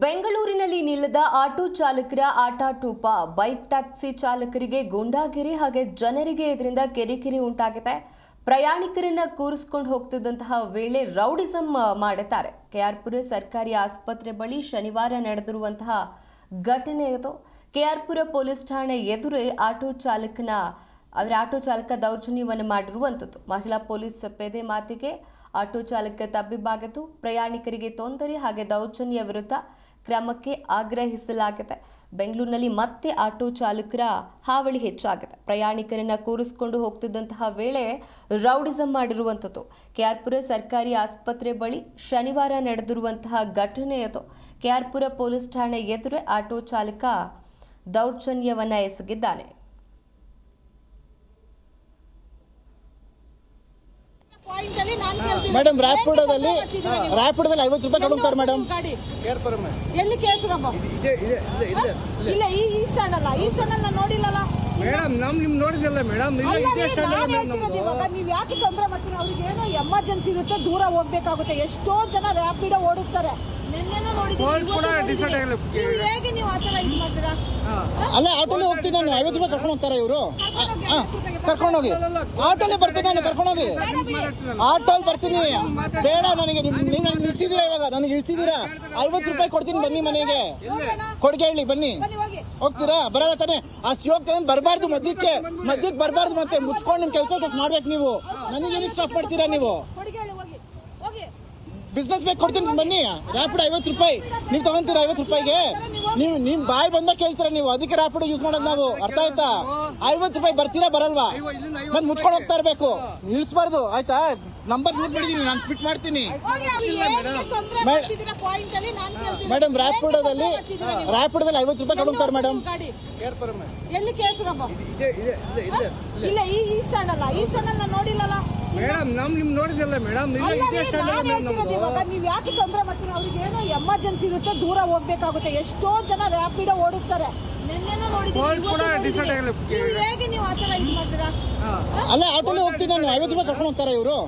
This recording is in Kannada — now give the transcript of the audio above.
ಬೆಂಗಳೂರಿನಲ್ಲಿ ನಿಲ್ಲದ ಆಟೋ ಚಾಲಕರ ಆಟಾಟೋಪ ಬೈಕ್ ಟ್ಯಾಕ್ಸಿ ಚಾಲಕರಿಗೆ ಗೂಂಡಾಗಿರಿ ಹಾಗೆ ಜನರಿಗೆ ಇದರಿಂದ ಕಿರಿಕಿರಿ ಉಂಟಾಗಿದೆ. ಪ್ರಯಾಣಿಕರನ್ನ ಕೂರಿಸಿಕೊಂಡು ಹೋಗ್ತಿದ್ದಂತಹ ವೇಳೆ ರೌಡಿಸಂ ಮಾಡುತ್ತಾರೆ. ಕೆಆರ್ಪುರ ಸರ್ಕಾರಿ ಆಸ್ಪತ್ರೆ ಬಳಿ ಶನಿವಾರ ನಡೆದಿರುವಂತಹ ಘಟನೆ ಇದು. ಕೆಆರ್ಪುರ ಪೊಲೀಸ್ ಠಾಣೆ ಎದುರೇ ಆಟೋ ಚಾಲಕ ದೌರ್ಜನ್ಯವನ್ನು ಮಾಡಿರುವಂಥದ್ದು. ಮಹಿಳಾ ಪೊಲೀಸ್ ಪೇದೆ ಮಾತಿಗೆ ಆಟೋ ಚಾಲಕ ತಬ್ಬಿಬ್ಬಾಗಿದ್ದು ಪ್ರಯಾಣಿಕರಿಗೆ ತೊಂದರೆ ಹಾಗೆ ದೌರ್ಜನ್ಯ ವಿರುದ್ಧ ಕ್ರಮಕ್ಕೆ ಆಗ್ರಹಿಸಲಾಗಿದೆ. ಬೆಂಗಳೂರಿನಲ್ಲಿ ಮತ್ತೆ ಆಟೋ ಚಾಲಕರ ಹಾವಳಿ ಹೆಚ್ಚಾಗಿದೆ. ಪ್ರಯಾಣಿಕರನ್ನ ಕೂರಿಸಿಕೊಂಡು ಹೋಗ್ತಿದ್ದಂತಹ ವೇಳೆ ರೌಡಿಸಂ ಮಾಡಿರುವಂಥದ್ದು. ಕೆಆರ್ಪುರ ಸರ್ಕಾರಿ ಆಸ್ಪತ್ರೆ ಬಳಿ ಶನಿವಾರ ನಡೆದಿರುವಂತಹ ಘಟನೆ ಅದು. ಕೆಆರ್ಪುರ ಪೊಲೀಸ್ ಠಾಣೆ ಎದುರೇ ಆಟೋ ಚಾಲಕ ದೌರ್ಜನ್ಯವನ್ನ ಎಸಗಿದ್ದಾನೆ. ಮೇಡಮ್ ರ್ಯಾಪಿಡೋದಲ್ಲಿ 50 ರೂಪಾಯಿ ಕಡುತ್ತಾರೆ ಮೇಡಮ್. ಎಲ್ಲಿ ಕೇಳ್ತೀರಮ್ಮ? ಇಲ್ಲ ಈ ಸ್ಟ್ಯಾಂಡ್ ಅಲ್ಲ, ಈ ಸ್ಟ್ಯಾಂಡ್ ಅಲ್ಲ ನೋಡಿಲ್ಲಲ್ಲ ಮೇಡಮ್. ನಿಮ್ ನೋಡಿದಿಲ್ಲ ಮೇಡಮ್. ಇವಾಗ ನೀವ್ ಯಾಕೆ ತೊಂದರೆ ಮಾಡ್ತೀರಿ? ಅವ್ರಿಗೆ ಏನೋ ಎಮರ್ಜೆನ್ಸಿ ಇರುತ್ತೆ, ದೂರ ಹೋಗ್ಬೇಕಾಗುತ್ತೆ. ಎಷ್ಟೋ ಜನ ರ್ಯಾಪಿಡೋ ಓಡಿಸ್ತಾರೆ. ನಿನ್ನೆನೂ ನೋಡಿದ್ದೀವಿ. ಹೇಗೆ ನೀವು ಆತರ ಇದು ಮಾಡ್ತೀರಾ? ಅಲ್ಲ ಆಟೋಲಿ ಹೋಗ್ತೀನಿ ನಾನು. 50 ರೂಪಾಯಿ ಕರ್ಕೊಂಡು ಹೋಗ್ತಾರೆ ಇವರು. ಕರ್ಕೊಂಡೋಗಿ ಆಟೋಲಿ ಬರ್ತೀನಿ ನಾನು. ಕರ್ಕೊಂಡೋಗಿ ಆಟೋಲ್ ಬರ್ತೀನಿ. ಬೇಡ ನನಗೆ ಇಳಿಸಿದೀರಾ. ಇವಾಗ ನನಗೆ ಇಳಿಸಿದೀರಾ. 50 ರೂಪಾಯಿ ಕೊಡ್ತೀನಿ, ಬನ್ನಿ ಮನೆಗೆ. ಕೊಡ್ಗೆ ಹೇಳಿ ಬನ್ನಿ. ಹೋಗ್ತೀರಾ? ಬರಲ್ಲ ತಾನೆ. ಆ ಶಿವಕ್ ಬರಬಾರ್ದು, ಮಧ್ಯಕ್ಕೆ ಬರಬಾರ್ದು. ಮತ್ತೆ ಮುಚ್ಕೊಂಡು ನಿಮ್ ಕೆಲಸ ಮಾಡ್ಬೇಕು ನೀವು. ನನಗೇನು ಸ್ಟಾಪ್ ಮಾಡ್ತೀರಾ ನೀವು? ಬಿಸ್ನೆಸ್ ಬೇಕು, ಕೊಡ್ತೀನಿ ಬನ್ನಿ. ರ್ಯಾಪಿಡ್ 50 ರೂಪಾಯಿ ನೀವು ತಗೊಂತೀರಾ? 50 ರೂಪಾಯಿಗೆ ನಿಮ್ ಬಾಯಿ ಬಂದಾಗ ಕೇಳ್ತೀರಾ ನೀವು. ಅದಕ್ಕೆ ರ್ಯಾಪಿಡ್ ಯೂಸ್ ಮಾಡೋದು ನಾವು. ಅರ್ಥ ಆಯ್ತಾ? 50 ರೂಪಾಯಿ ಬರ್ತೀರಾ ಬರಲ್ವಾ? ಬಂದ್ ಮುಚ್ಕೊಂಡು ಹೋಗ್ತಾ ಇರ್ಬೇಕು, ಇಳಿಸಬಾರ್ದು. ಆಯ್ತಾ? ನಂಬರ್ ನೋಟ್ ಮಾಡಿದೀನಿ, ನಾನು ಫಿಟ್ ಮಾಡ್ತೀನಿ. ಮೇಡಮ್ ರ್ಯಾಪಿಡೋದಲ್ಲಿ 50 ರೂಪಾಯಿ ಕಡುತ್ತಾರೆ ಮೇಡಮ್. ಎಲ್ಲಿ ಕೇಳ್ತೀರಮ್ಮ? ಇಲ್ಲ ಈ ಸ್ಟ್ಯಾಂಡ್ ಅಲ್ಲ, ಈ ಸ್ಟ್ಯಾಂಡ್ ಅಲ್ಲ ನೋಡಿಲ್ಲಲ್ಲ ಮೇಡಮ್. ನಿಮ್ ನೋಡಿದಿಲ್ಲ ಮೇಡಮ್. ಇವಾಗ ನೀವ್ ಯಾಕೆ ತೊಂದರೆ ಮಾಡ್ತೀರಿ? ಅವ್ರಿಗೆ ಏನೋ ಎಮರ್ಜೆನ್ಸಿ ಇರುತ್ತೆ, ದೂರ ಹೋಗ್ಬೇಕಾಗುತ್ತೆ. ಎಷ್ಟೋ ಜನ ರ್ಯಾಪಿಡೋ ಓಡಿಸ್ತಾರೆ. ನಿನ್ನೆನೂ ನೋಡಿದ್ದೀವಿ. ಹೇಗೆ ನೀವು ಆತರ ಇದು ಮಾಡ್ತೀರಾ? ಅಲ್ಲ ಆಟೋಲಿ ಹೋಗ್ತೀನಿ ನಾನು. 50 ರೂಪಾಯಿ ಕರ್ಕೊಂಡು ಹೋಗ್ತಾರೆ ಇವರು.